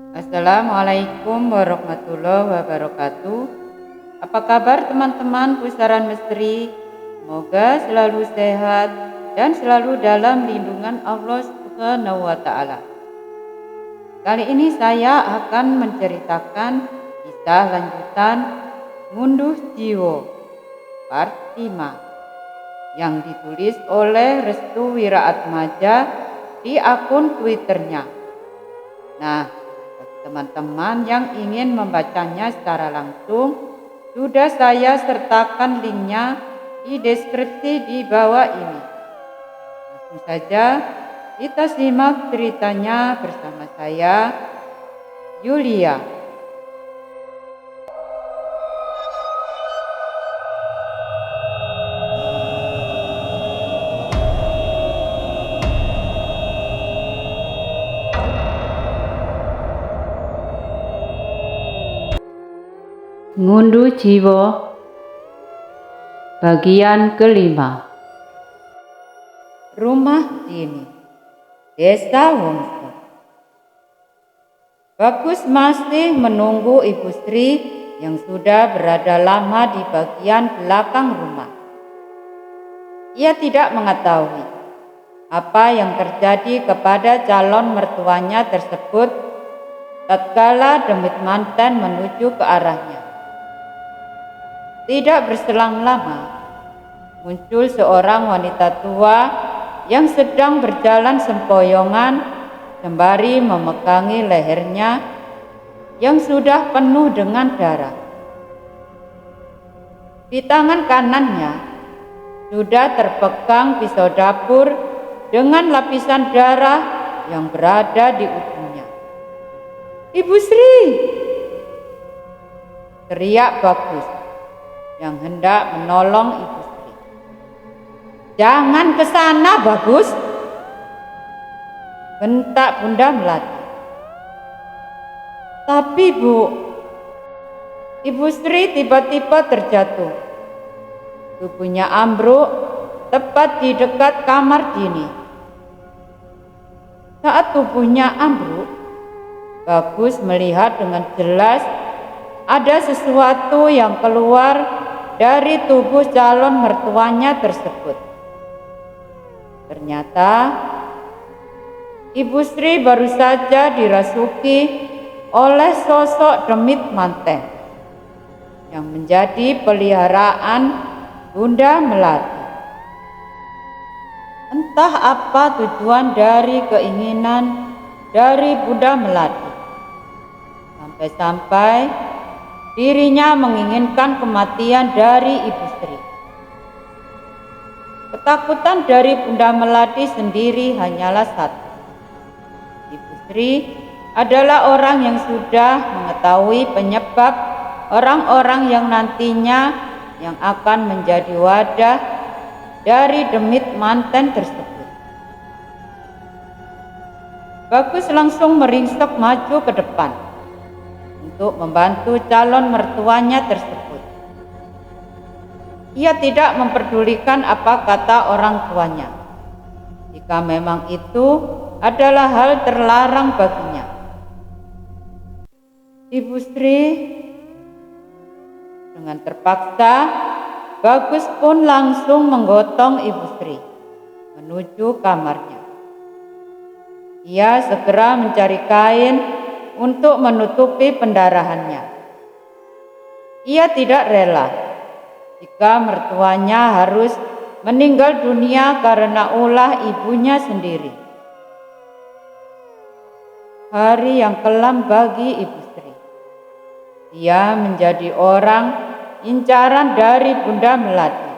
Assalamualaikum warahmatullahi wabarakatuh. Apa kabar teman-teman pusaran misteri? Semoga selalu sehat dan selalu dalam lindungan Allah Subhanahu wa Ta'ala. Kali ini saya akan menceritakan kisah lanjutan Ngunduh Jiwo Part 5 yang ditulis oleh Restu Wiraatmaja di akun Twitternya. Nah, teman-teman yang ingin membacanya secara langsung, sudah saya sertakan linknya di deskripsi di bawah ini. Langsung saja kita simak ceritanya bersama saya, Yulia. Ngunduh Jiwo bagian kelima. Rumah Dini, Desa Wongso. Bagus masih menunggu Ibu Sri yang sudah berada lama di bagian belakang rumah. Ia tidak mengetahui apa yang terjadi kepada calon mertuanya tersebut tatkala demit manten menuju ke arahnya. Tidak berselang lama, muncul seorang wanita tua yang sedang berjalan sempoyongan sembari memegangi lehernya yang sudah penuh dengan darah. Di tangan kanannya sudah terpegang pisau dapur dengan lapisan darah yang berada di ujungnya. "Ibu Sri!" teriak Bagus yang hendak menolong Ibu Sri. "Jangan ke sana, Bagus!" bentak Bunda Melati. "Tapi Bu..." Ibu Sri tiba-tiba terjatuh. Tubuhnya ambruk tepat di dekat kamar Dini. Saat tubuhnya ambruk, Bagus melihat dengan jelas ada sesuatu yang keluar dari tubuh calon mertuanya tersebut. Ternyata Ibu Sri baru saja dirasuki oleh sosok demit manten yang menjadi peliharaan Bunda Melati. Entah apa tujuan dari keinginan dari Bunda Melati, sampai-sampai dirinya menginginkan kematian dari Ibu Sri. Ketakutan dari Bunda Melati sendiri hanyalah satu. Ibu Sri adalah orang yang sudah mengetahui penyebab orang-orang yang nantinya yang akan menjadi wadah dari demit manten tersebut. Bagus langsung meringsek maju ke depan untuk membantu calon mertuanya tersebut. Ia tidak memperdulikan apa kata orang tuanya, jika memang itu adalah hal terlarang baginya. "Ibu Sri..." Dengan terpaksa, Bagus pun langsung menggotong Ibu Sri menuju kamarnya. Ia segera mencari kain untuk menutupi pendarahannya. Ia tidak rela jika mertuanya harus meninggal dunia karena ulah ibunya sendiri. Hari yang kelam bagi Ibu Sri. Dia menjadi orang incaran dari Bunda Melati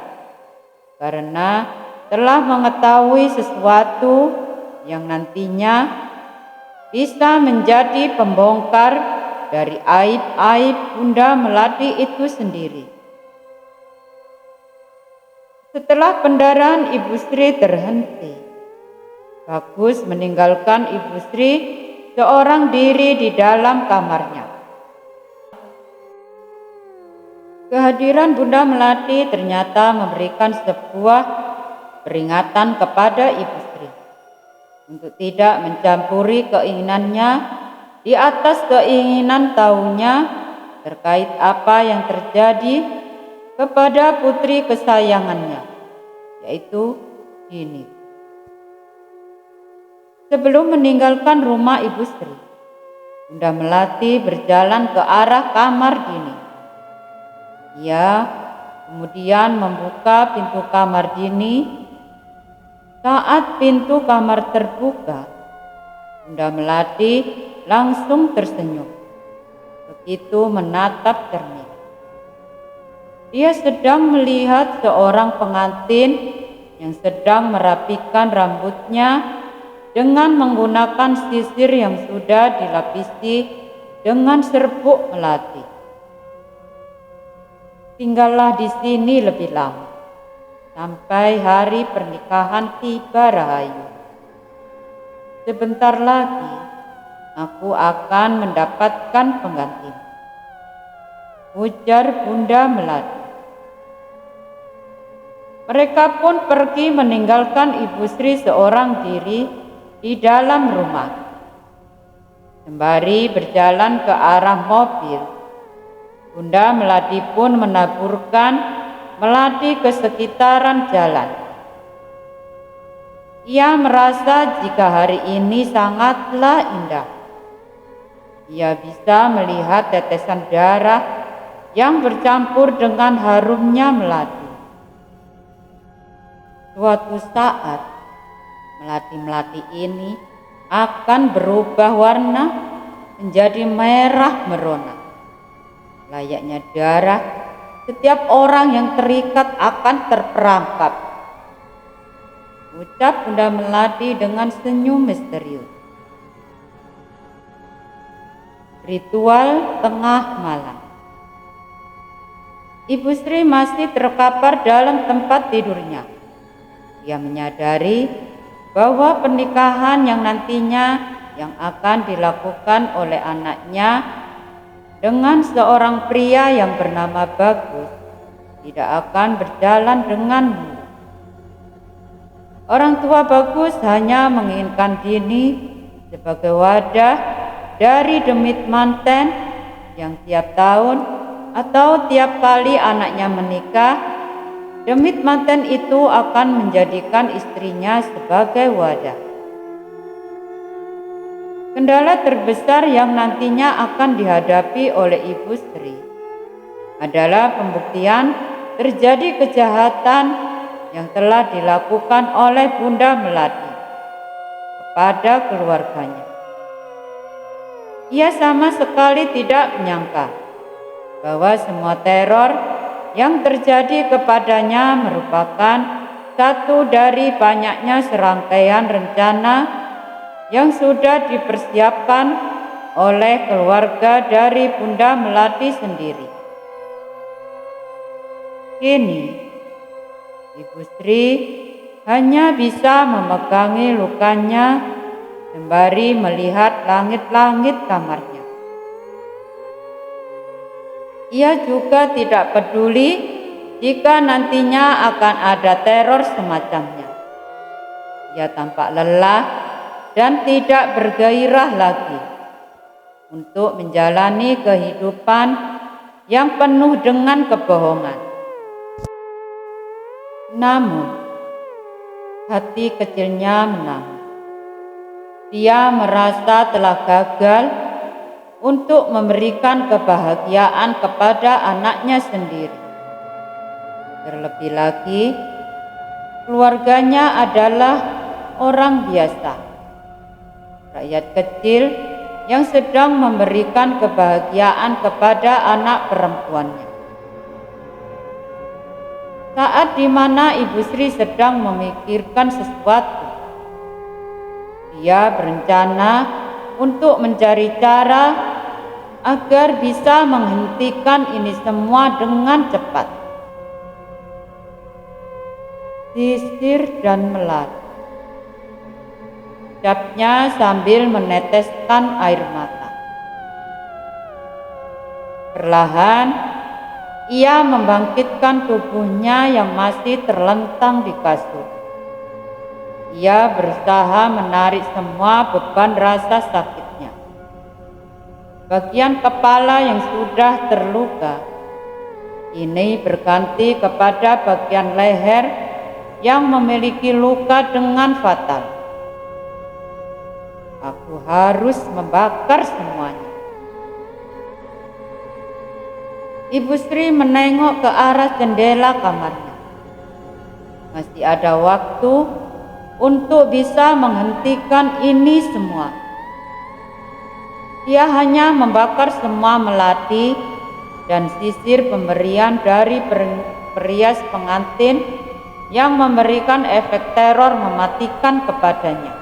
karena telah mengetahui sesuatu yang nantinya bisa menjadi pembongkar dari aib-aib Bunda Melati itu sendiri. Setelah pendarahan Ibu Sri terhenti, Bagus meninggalkan Ibu Sri seorang diri di dalam kamarnya. Kehadiran Bunda Melati ternyata memberikan sebuah peringatan kepada Ibu Sri untuk tidak mencampuri keinginannya di atas keinginan tahunya terkait apa yang terjadi kepada putri kesayangannya, yaitu Dini. Sebelum meninggalkan rumah Ibu Sri, Bunda Melati berjalan ke arah kamar Dini. Ia kemudian membuka pintu kamar Dini. Saat pintu kamar terbuka, Bunda Melati langsung tersenyum, begitu menatap cermin. Dia sedang melihat seorang pengantin yang sedang merapikan rambutnya dengan menggunakan sisir yang sudah dilapisi dengan serbuk melati. Tinggallah di sini lebih lama, sampai hari pernikahan tiba, Rahayu. Sebentar lagi aku akan mendapatkan penggantimu, ujar Bunda Melati. Mereka pun pergi meninggalkan Ibu Sri seorang diri di dalam rumah. Sembari berjalan ke arah mobil, Bunda Melati pun menaburkan melati ke sekitaran jalan. Ia merasa jika hari ini sangatlah indah. Ia bisa melihat tetesan darah yang bercampur dengan harumnya melati. Suatu saat, melati-melati ini akan berubah warna menjadi merah merona. Layaknya darah, setiap orang yang terikat akan terperangkap, ucap Bunda Melati dengan senyum misterius. Ritual tengah malam. Ibu Sri masih terkapar dalam tempat tidurnya. Ia menyadari bahwa pernikahan yang nantinya yang akan dilakukan oleh anaknya dengan seorang pria yang bernama Bagus tidak akan berjalan dengan mulus. Orang tua Bagus hanya menginginkan Dini sebagai wadah dari demit manten yang tiap tahun atau tiap kali anaknya menikah, demit manten itu akan menjadikan istrinya sebagai wadah. Kendala terbesar yang nantinya akan dihadapi oleh Ibu Sri adalah pembuktian terjadi kejahatan yang telah dilakukan oleh Bunda Melati kepada keluarganya. Ia sama sekali tidak menyangka bahwa semua teror yang terjadi kepadanya merupakan satu dari banyaknya serangkaian rencana yang sudah dipersiapkan oleh keluarga dari Bunda Melati sendiri. Kini, Ibu Sri hanya bisa memegangi lukanya sembari melihat langit-langit kamarnya. Ia juga tidak peduli jika nantinya akan ada teror semacamnya. Ia tampak lelah dan tidak bergairah lagi untuk menjalani kehidupan yang penuh dengan kebohongan. Namun, hati kecilnya menangis. Dia merasa telah gagal untuk memberikan kebahagiaan kepada anaknya sendiri. Terlebih lagi, keluarganya adalah orang biasa, rakyat kecil yang sedang memberikan kebahagiaan kepada anak perempuannya. Saat di mana Ibu Sri sedang memikirkan sesuatu, dia berencana untuk mencari cara agar bisa menghentikan ini semua dengan cepat. Sisir dan melati, ucapnya sambil meneteskan air mata. Perlahan ia membangkitkan tubuhnya yang masih terlentang di kasur. Ia berusaha menarik semua beban rasa sakitnya. bagian kepala yang sudah terluka ini berganti kepada bagian leher yang memiliki luka dengan fatal. Aku harus membakar semuanya. Ibu Sri menengok ke arah jendela kamarnya. Masih ada waktu untuk bisa menghentikan ini semua. Dia hanya membakar semua melati dan sisir pemberian dari perias pengantin yang memberikan efek teror mematikan kepadanya.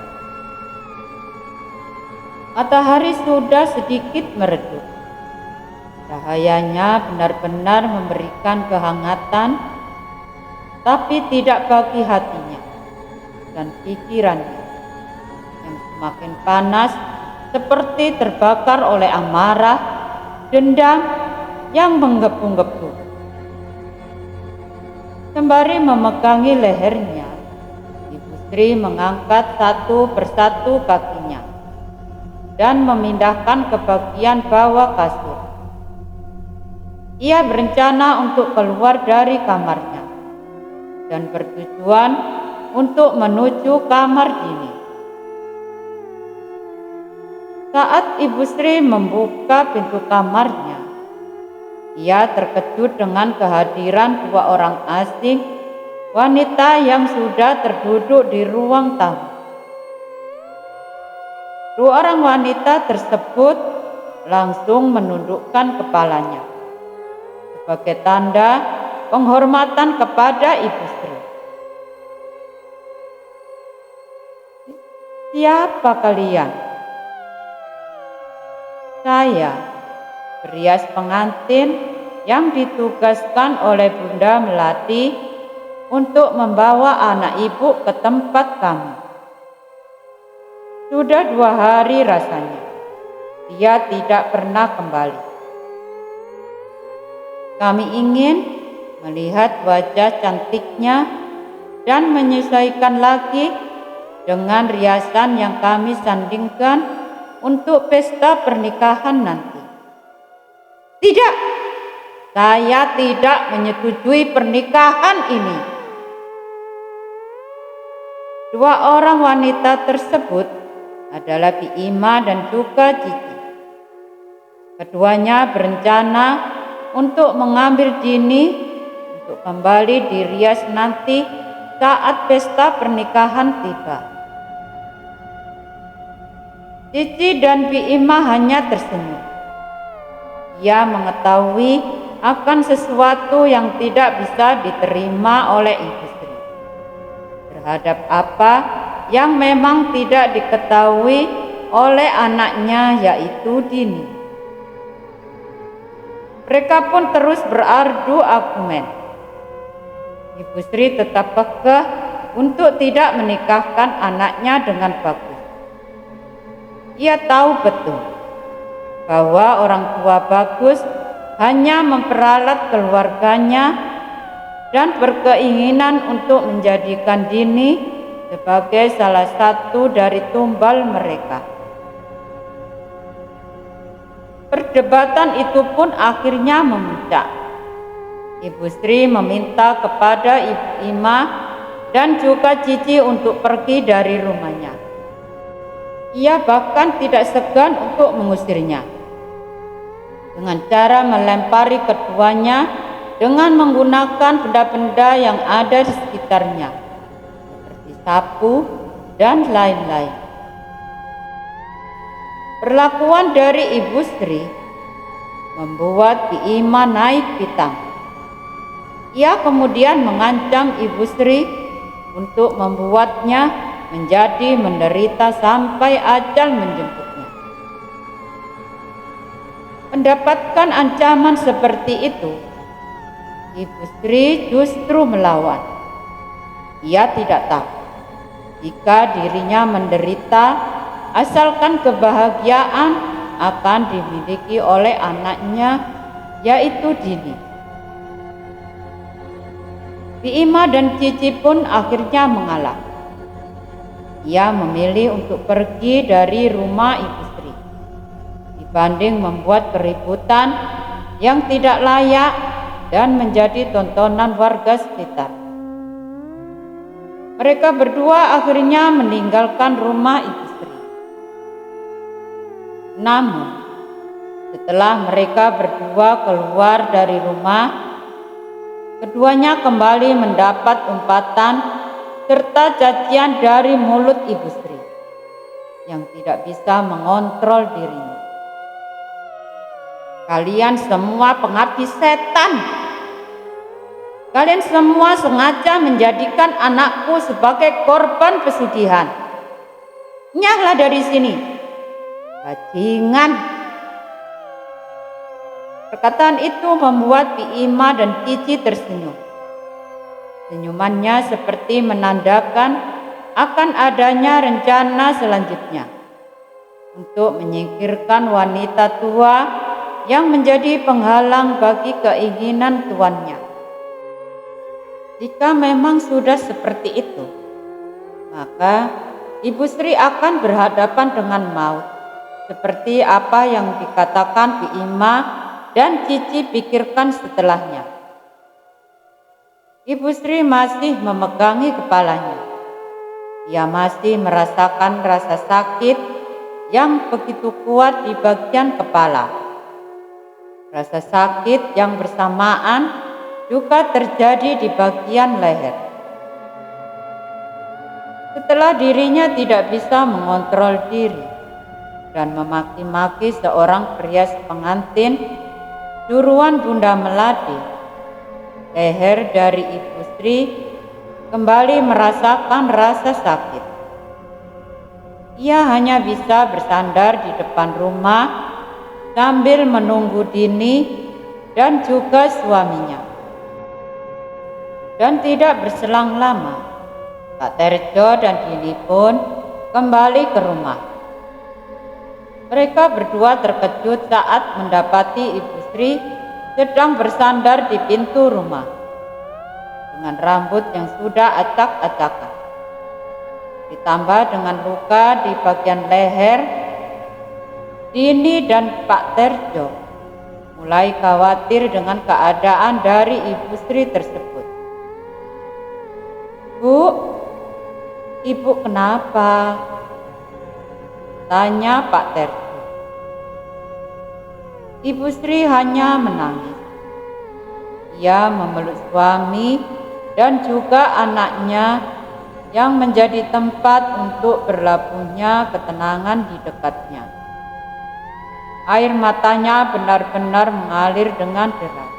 Matahari sudah sedikit meredup. Cahayanya benar-benar memberikan kehangatan, tapi tidak bagi hatinya dan pikirannya yang semakin panas, seperti terbakar oleh amarah, dendam yang menggebu-gebu. Sembari memegangi lehernya, Ibu Sri mengangkat satu persatu kakinya dan memindahkan ke bagian bawah kasur. Ia berencana untuk keluar dari kamarnya dan bertujuan untuk menuju kamar Dini. Saat Ibu Sri membuka pintu kamarnya, ia terkejut dengan kehadiran dua orang asing wanita yang sudah terduduk di ruang tamu. Dua orang wanita tersebut langsung menundukkan kepalanya sebagai tanda penghormatan kepada Ibu Sri. "Siapa kalian?" "Saya, perias pengantin yang ditugaskan oleh Bunda Melati untuk membawa anak ibu ke tempat kamu. Sudah 2 hari rasanya, dia tidak pernah kembali. Kami ingin melihat wajah cantiknya dan menyesuaikan lagi dengan riasan yang kami sandingkan untuk pesta pernikahan nanti." "Tidak, saya tidak menyetujui pernikahan ini." Dua orang wanita tersebut adalah Bi Ima dan juga Cici. Keduanya berencana untuk mengambil Dini untuk kembali dirias nanti saat pesta pernikahan tiba. Cici dan Bi Ima hanya tersenyum. Ia mengetahui akan sesuatu yang tidak bisa diterima oleh Ibu Sri terhadap apa yang memang tidak diketahui oleh anaknya, yaitu Dini. Mereka pun terus beradu argumen. Ibu Sri tetap kekeh untuk tidak menikahkan anaknya dengan Bagus. Ia tahu betul bahwa orang tua Bagus hanya memperalat keluarganya dan berkeinginan untuk menjadikan Dini sebagai salah satu dari tumbal mereka. Perdebatan itu pun akhirnya memuncak. Ibu Sri meminta kepada Ibu Ima dan juga Cici untuk pergi dari rumahnya. Ia bahkan tidak segan untuk mengusirnya dengan cara melempari keduanya dengan menggunakan benda-benda yang ada di sekitarnya seperti sapu dan lain-lain. Perlakuan dari Ibu Sri membuat Bi Ima naik pitam. Ia kemudian mengancam Ibu Sri untuk membuatnya menjadi menderita sampai ajal menjemputnya. Mendapatkan ancaman seperti itu, Ibu Sri justru melawan. Ia tidak takut jika dirinya menderita asalkan kebahagiaan akan dimiliki oleh anaknya, yaitu Dini. Bi Ima dan Cici pun akhirnya mengalah. Ia memilih untuk pergi dari rumah Ibu Sri. dibanding membuat keributan yang tidak layak dan menjadi tontonan warga sekitar. Mereka berdua akhirnya meninggalkan rumah Ibu Sri. Namun, setelah mereka berdua keluar dari rumah, keduanya kembali mendapat umpatan serta cacian dari mulut Ibu Sri yang tidak bisa mengontrol dirinya. Kalian semua pengabdi setan. Kalian semua sengaja menjadikan anakku sebagai korban pesugihan. Nyahlah dari sini, bajingan. Perkataan itu membuat Bi Ima dan Cici tersenyum. Senyumannya seperti menandakan akan adanya rencana selanjutnya untuk menyingkirkan wanita tua yang menjadi penghalang bagi keinginan tuannya. Jika memang sudah seperti itu, maka Ibu Sri akan berhadapan dengan maut, seperti apa yang dikatakan Bi Ima dan Cici pikirkan setelahnya. Ibu Sri masih memegangi kepalanya. Ia masih merasakan rasa sakit yang begitu kuat di bagian kepala. Rasa sakit yang bersamaan juga terjadi di bagian leher. Setelah dirinya tidak bisa mengontrol diri dan memaki-maki seorang pria pengantin suruhan Bunda Melati, leher dari Ibu Sri kembali merasakan rasa sakit. Ia hanya bisa bersandar di depan rumah sambil menunggu Dini dan juga suaminya. Dan tidak berselang lama, Pak Terjo dan Dini pun kembali ke rumah. Mereka berdua terkejut saat mendapati Ibu Sri sedang bersandar di pintu rumah dengan rambut yang sudah acak-acakan, ditambah dengan luka di bagian leher. Dini dan Pak Terjo mulai khawatir dengan keadaan dari Ibu Sri tersebut. Bu, Ibu kenapa? Tanya Pak Terjo. Ibu Sri hanya menangis. Ia memeluk suami dan juga anaknya yang menjadi tempat untuk berlabuhnya ketenangan di dekatnya. Air matanya benar-benar mengalir dengan deras.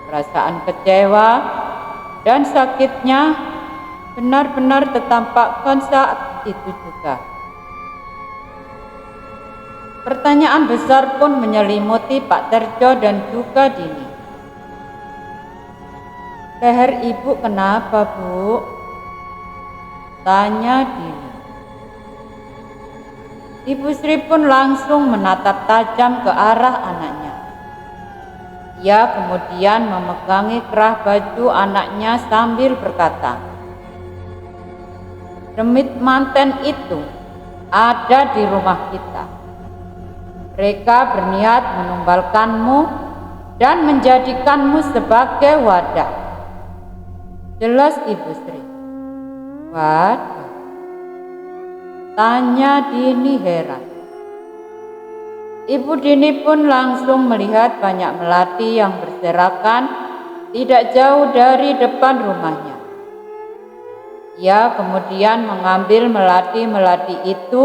Perasaan kecewa dan sakitnya benar-benar tertampakkan saat itu juga. Pertanyaan besar pun menyelimuti Pak Terjo dan juga Dini. Leher Ibu kenapa, Bu? Tanya Dini. Ibu Sri pun langsung menatap tajam ke arah anaknya. Ia kemudian memegangi kerah baju anaknya sambil berkata, "Demit manten itu ada di rumah kita. Mereka berniat menumbalkanmu dan menjadikanmu sebagai wadah." Jelas Ibu Sri. Wadah? Tanya Dini heran. Ibu Dini pun langsung melihat banyak melati yang berserakan tidak jauh dari depan rumahnya. Ia kemudian mengambil melati-melati itu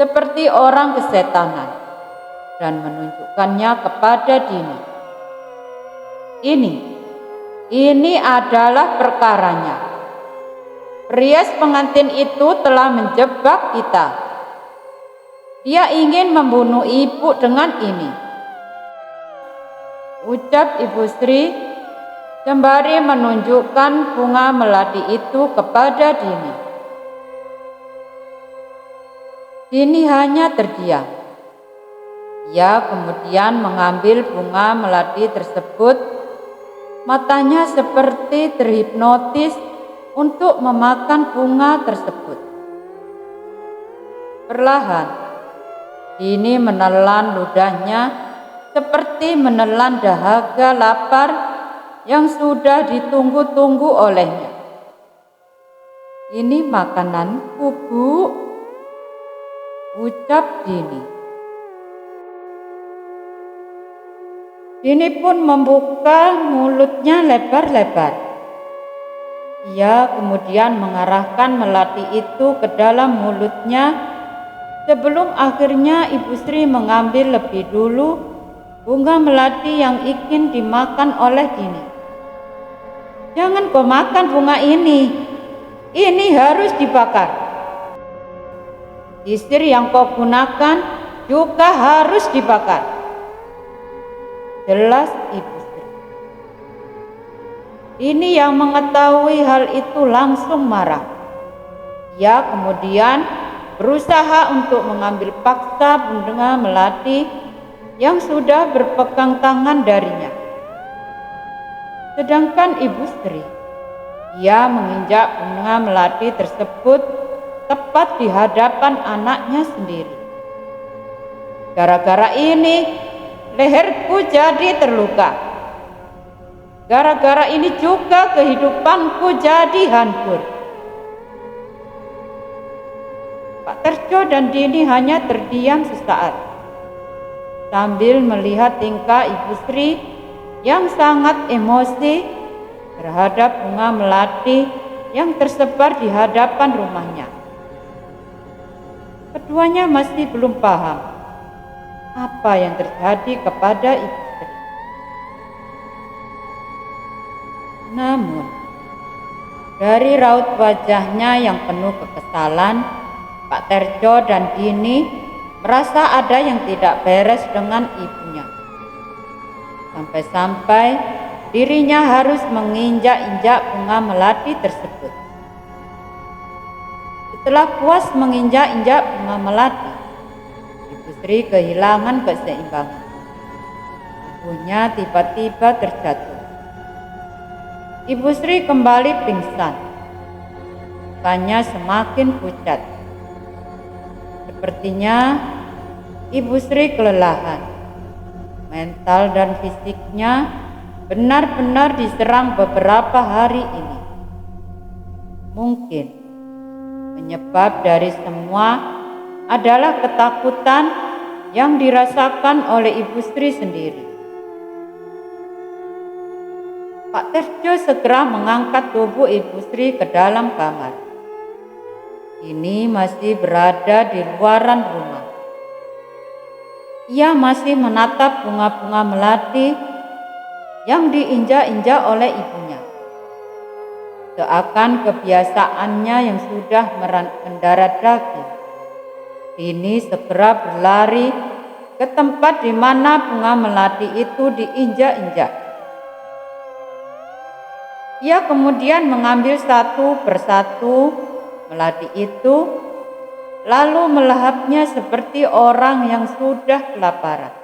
seperti orang kesetanan dan menunjukkannya kepada Dini. Ini adalah perkaranya. Perias pengantin itu telah menjebak kita. Dia ingin membunuh Ibu dengan ini, ucap Ibu Sri sembari menunjukkan bunga melati itu kepada Dini. Dini hanya terdiam. Ia kemudian mengambil bunga melati tersebut. Matanya seperti terhipnotis untuk memakan bunga tersebut. Perlahan, Dini menelan ludahnya seperti menelan dahaga lapar yang sudah ditunggu-tunggu olehnya. "Ini makananku, Bu," ucap Dini. Dini pun membuka mulutnya lebar-lebar. Ia kemudian mengarahkan melati itu ke dalam mulutnya sebelum akhirnya Ibu Sri mengambil lebih dulu bunga melati yang ingin dimakan oleh Dini. "Jangan kau makan bunga ini harus dibakar. Sisir yang kau gunakan juga harus dibakar," jelas Ibu Sri. Dini yang mengetahui hal itu langsung marah. Ia kemudian berusaha untuk mengambil paksa bunga melati yang sudah berpegang tangan darinya. Sedangkan Ibu Sri, ia menginjak bunga melati tersebut tepat di hadapan anaknya sendiri. "Gara-gara ini leherku jadi terluka. Gara-gara ini juga kehidupanku jadi hancur." Pak Terjo dan Dini hanya terdiam sesaat sambil melihat tingkah Ibu Sri yang sangat emosi terhadap bunga melati yang tersebar di hadapan rumahnya. Keduanya masih belum paham apa yang terjadi kepada Ibu Sri. Namun, dari raut wajahnya yang penuh kekesalan, Pak Terjo dan Dini merasa ada yang tidak beres dengan ibunya. Sampai-sampai dirinya harus menginjak-injak bunga melati tersebut. Setelah puas menginjak-injak bunga melati, Ibu Sri kehilangan keseimbangan. Ibunya tiba-tiba terjatuh. Ibu Sri kembali pingsan. Mukanya semakin pucat. Sepertinya Ibu Sri kelelahan. Mental dan fisiknya benar-benar diserang beberapa hari ini. Mungkin penyebab dari semua adalah ketakutan yang dirasakan oleh Ibu Sri sendiri. Pak Terjo segera mengangkat tubuh Ibu Sri ke dalam kamar. Ini masih berada di luaran rumah. Ia masih menatap bunga-bunga melati yang diinjak-injak oleh ibunya. Seakan kebiasaannya yang sudah mendarah daging, Dini segera berlari ke tempat di mana bunga melati itu diinjak-injak. Ia kemudian mengambil satu persatu melati itu, lalu melahapnya seperti orang yang sudah kelaparan.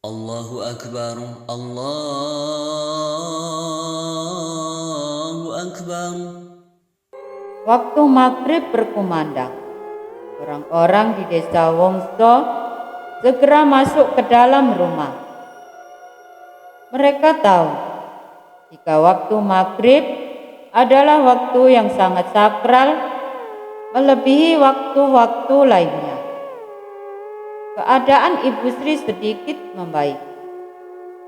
Allahu Akbar, Allahu Akbar. Waktu maghrib berkumandang. Orang-orang di desa Wongso segera masuk ke dalam rumah. Mereka tahu jika waktu maghrib adalah waktu yang sangat sakral, melebihi waktu-waktu lainnya. Keadaan Ibu Sri sedikit membaik.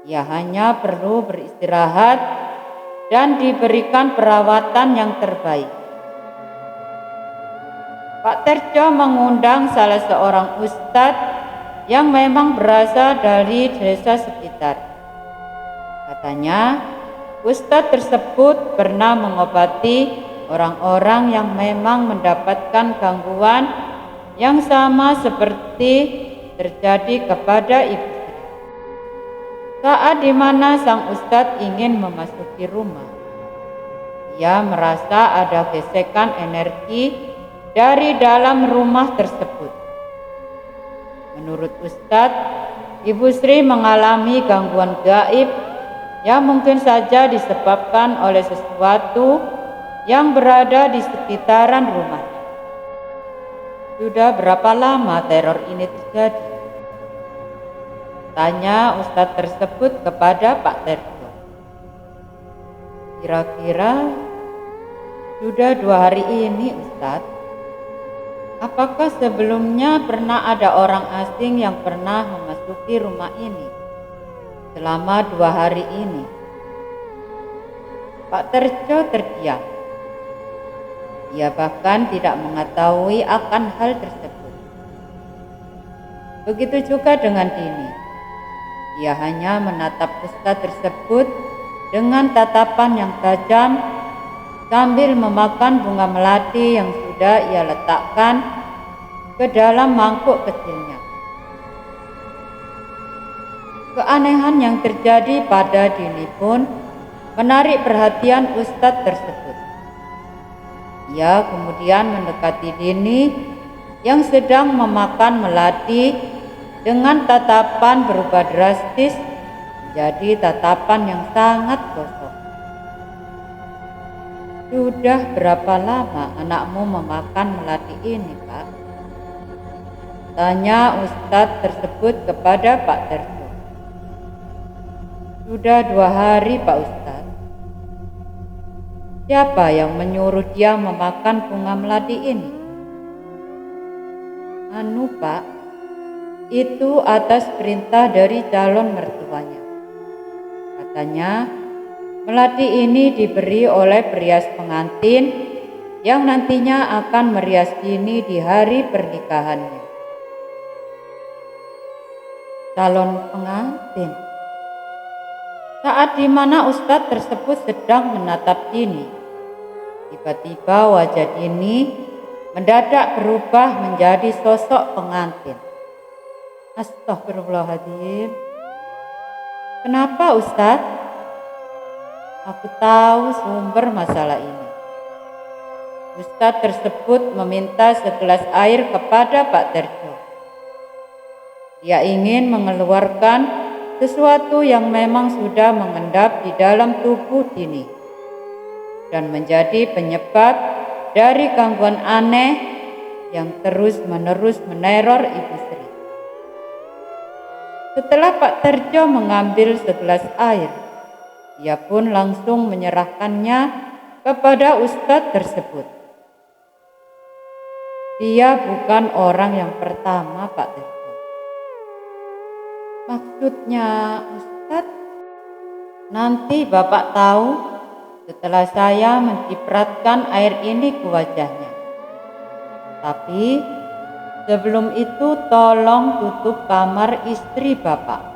Ia hanya perlu beristirahat dan diberikan perawatan yang terbaik. Pak Terjo mengundang salah seorang ustadz yang memang berasal dari desa sekitar. Katanya, ustadz tersebut pernah mengobati orang-orang yang memang mendapatkan gangguan yang sama seperti terjadi kepada Ibu Sri. Saat di mana sang ustadz ingin memasuki rumah, ia merasa ada gesekan energi dari dalam rumah tersebut. Menurut ustadz, Ibu Sri mengalami gangguan gaib yang mungkin saja disebabkan oleh sesuatu yang berada di sekitaran rumahnya. Sudah berapa lama teror ini terjadi? Tanya Ustadz tersebut kepada Pak Terjo. Kira-kira sudah 2 hari ini, Ustadz. Apakah sebelumnya pernah ada orang asing yang pernah memasuki rumah ini selama 2 hari ini? Pak Terjo terdiam. Ia bahkan tidak mengetahui akan hal tersebut. Begitu juga dengan Dini. Ia hanya menatap ustadz tersebut dengan tatapan yang tajam sambil memakan bunga melati yang sudah ia letakkan ke dalam mangkuk kecilnya. Keanehan yang terjadi pada Dini pun menarik perhatian ustadz tersebut. Ia kemudian mendekati Dini yang sedang memakan melati dengan tatapan berubah drastis menjadi tatapan yang sangat gosok. Sudah berapa lama anakmu memakan melati ini, Pak? Tanya ustadz tersebut kepada Pak Terjo. Sudah 2 hari, Pak Ustadz. Siapa yang menyuruh dia memakan bunga melati ini? Anu, Pak, itu atas perintah dari calon mertuanya. Katanya, melati ini diberi oleh perias pengantin yang nantinya akan merias Dini di hari pernikahannya. Calon pengantin. Saat di mana ustadz tersebut sedang menatap Dini, tiba-tiba wajah Dini mendadak berubah menjadi sosok pengantin. Astagfirullahaladzim. Kenapa, Ustadz? Aku tahu sumber masalah ini. Ustadz tersebut meminta segelas air kepada Pak Terjo. Dia ingin mengeluarkan sesuatu yang memang sudah mengendap di dalam tubuh Dini dan menjadi penyebab dari gangguan aneh yang terus-menerus meneror Ibu Sri. Setelah Pak Terjo mengambil segelas air, ia pun langsung menyerahkannya kepada ustadz tersebut. Dia bukan orang yang pertama, Pak Terjo. Maksudnya, Ustadz, nanti Bapak tahu setelah saya mencipratkan air ini ke wajahnya. Tapi sebelum itu tolong tutup kamar istri Bapak.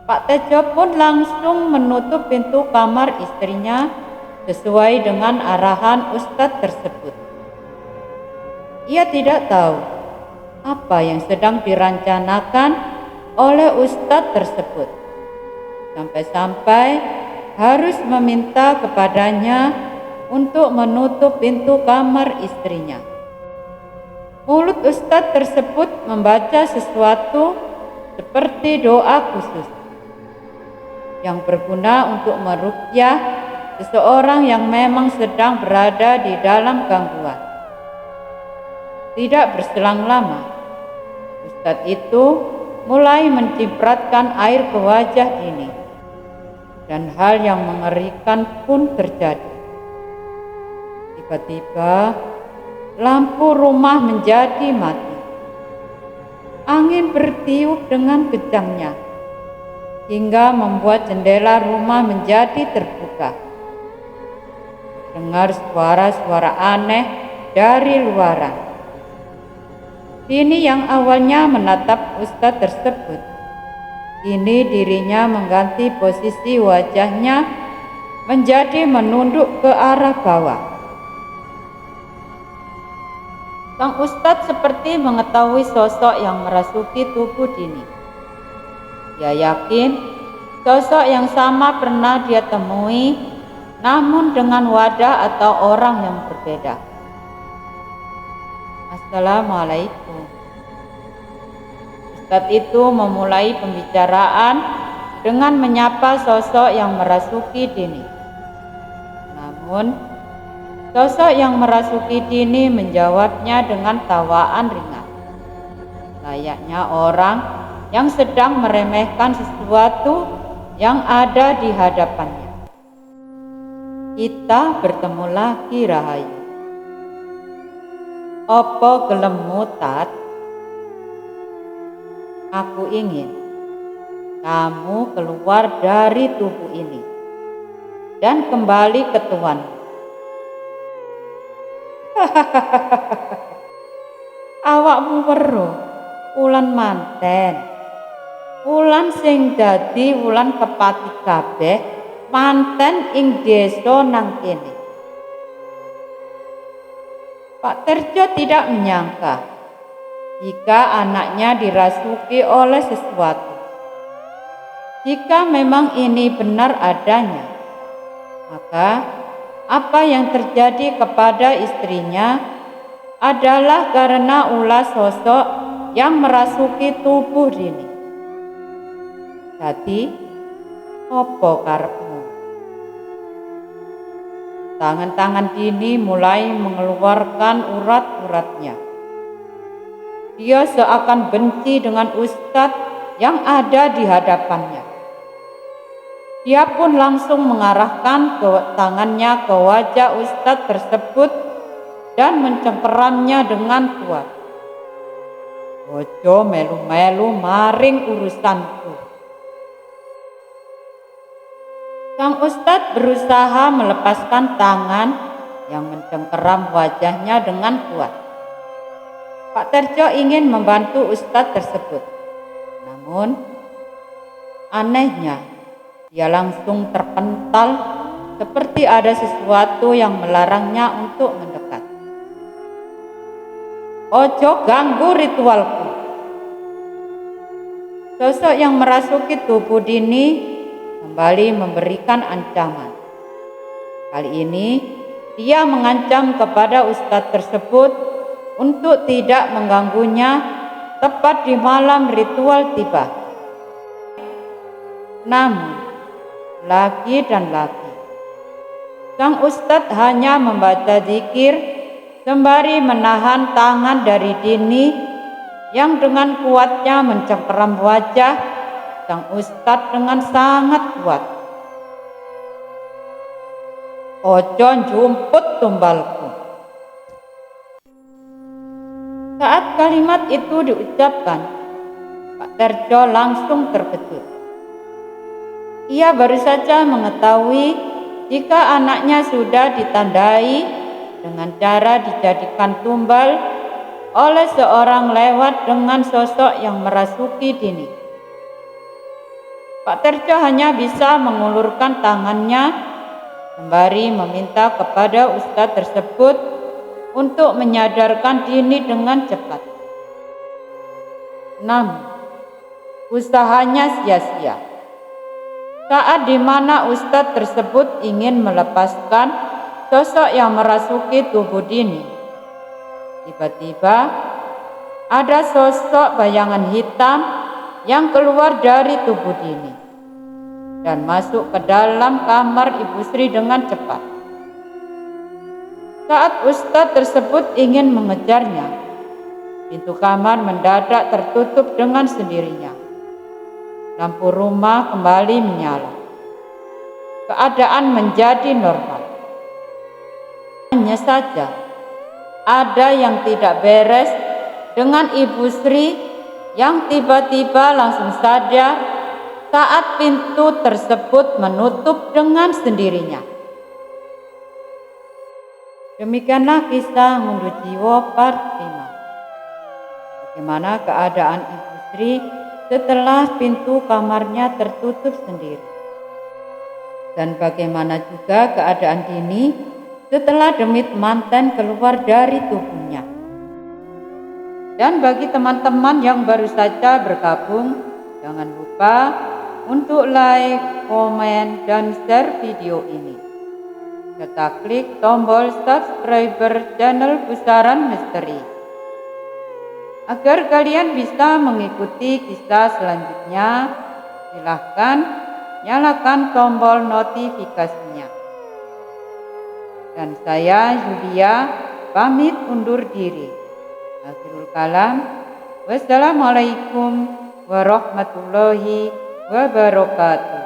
Pak Terjo pun langsung menutup pintu kamar istrinya sesuai dengan arahan ustadz tersebut. Ia tidak tahu apa yang sedang dirancanakan oleh ustadz tersebut. Sampai-sampai harus meminta kepadanya untuk menutup pintu kamar istrinya. Mulut ustadz tersebut membaca sesuatu seperti doa khusus yang berguna untuk meruqyah seseorang yang memang sedang berada di dalam gangguan. Tidak berselang lama, ustadz itu mulai mencipratkan air ke wajah Dini, dan hal yang mengerikan pun terjadi. Tiba-tiba lampu rumah menjadi mati. Angin bertiup dengan kencangnya hingga membuat jendela rumah menjadi terbuka. Dengar suara-suara aneh dari luaran. Dini yang awalnya menatap ustadz tersebut, kini dirinya mengganti posisi wajahnya menjadi menunduk ke arah bawah. Sang ustadz seperti mengetahui sosok yang merasuki tubuh Dini. Dia yakin sosok yang sama pernah dia temui, namun dengan wadah atau orang yang berbeda. Assalamualaikum. Ustadz itu memulai pembicaraan dengan menyapa sosok yang merasuki Dini. Namun Sosok yang merasuki Dini menjawabnya dengan tawaan ringan, layaknya orang yang sedang meremehkan sesuatu yang ada di hadapannya. Kita bertemu lagi, Rahayu. Opo gelem Tat? Aku ingin kamu keluar dari tubuh ini dan kembali ke Tuhan. Awakmu weruh wulan manten, wulan sing dadi wulan kepati kabeh manten ing desa nang kene. Pak Terjo tidak menyangka jika anaknya dirasuki oleh sesuatu. Jika memang ini benar adanya, maka apa yang terjadi kepada istrinya adalah karena ulah sosok yang merasuki tubuh Dini. Jadi, opo karepmu? Tangan-tangan Dini mulai mengeluarkan urat-uratnya. Dia seakan benci dengan ustadz yang ada di hadapannya. Dia pun langsung mengarahkan tangannya ke wajah ustadz tersebut dan mencengkeramnya dengan kuat. Ojo melu-melu maring urusanku. Sang ustadz berusaha melepaskan tangan yang mencengkeram wajahnya dengan kuat. Pak Terjo ingin membantu ustadz tersebut. Namun, anehnya, dia langsung terpental seperti ada sesuatu yang melarangnya untuk mendekat. Ojo ganggu ritualku. Sosok yang merasuki tubuh Dini kembali memberikan ancaman. Kali ini dia mengancam kepada ustadz tersebut untuk tidak mengganggunya tepat di malam ritual tiba. Namun, lagi dan lagi, sang ustadz hanya membaca zikir sembari menahan tangan dari Dini yang dengan kuatnya mencengkeram wajah sang ustadz dengan sangat kuat. Ojo jumput tumbalku. Saat kalimat itu diucapkan, Pak Terjo langsung terkejut. Ia baru saja mengetahui jika anaknya sudah ditandai dengan cara dijadikan tumbal oleh seorang lewat dengan sosok yang merasuki Dini. Pak Terjo hanya bisa mengulurkan tangannya sembari meminta kepada ustadz tersebut untuk menyadarkan Dini dengan cepat. Namun, usahanya sia-sia. Saat di mana ustadz tersebut ingin melepaskan sosok yang merasuki tubuh Dini, tiba-tiba ada sosok bayangan hitam yang keluar dari tubuh Dini dan masuk ke dalam kamar Ibu Sri dengan cepat. Saat ustadz tersebut ingin mengejarnya, pintu kamar mendadak tertutup dengan sendirinya. Lampu rumah kembali menyala. Keadaan menjadi normal. Hanya saja, ada yang tidak beres dengan Ibu Sri yang tiba-tiba langsung sadar saat pintu tersebut menutup dengan sendirinya. Demikianlah kisah Ngunduh Jiwo part 5. Bagaimana keadaan Ibu Sri setelah pintu kamarnya tertutup sendiri. Dan bagaimana juga keadaan Dini setelah demit manten keluar dari tubuhnya. Dan bagi teman-teman yang baru saja bergabung, jangan lupa untuk like, komen, dan share video ini. Serta klik tombol subscriber channel Pusaran Misteri agar kalian bisa mengikuti kisah selanjutnya. Silahkan nyalakan tombol notifikasinya. Dan saya Yulia pamit undur diri. Akhirul kalam. Wassalamualaikum warahmatullahi wabarakatuh.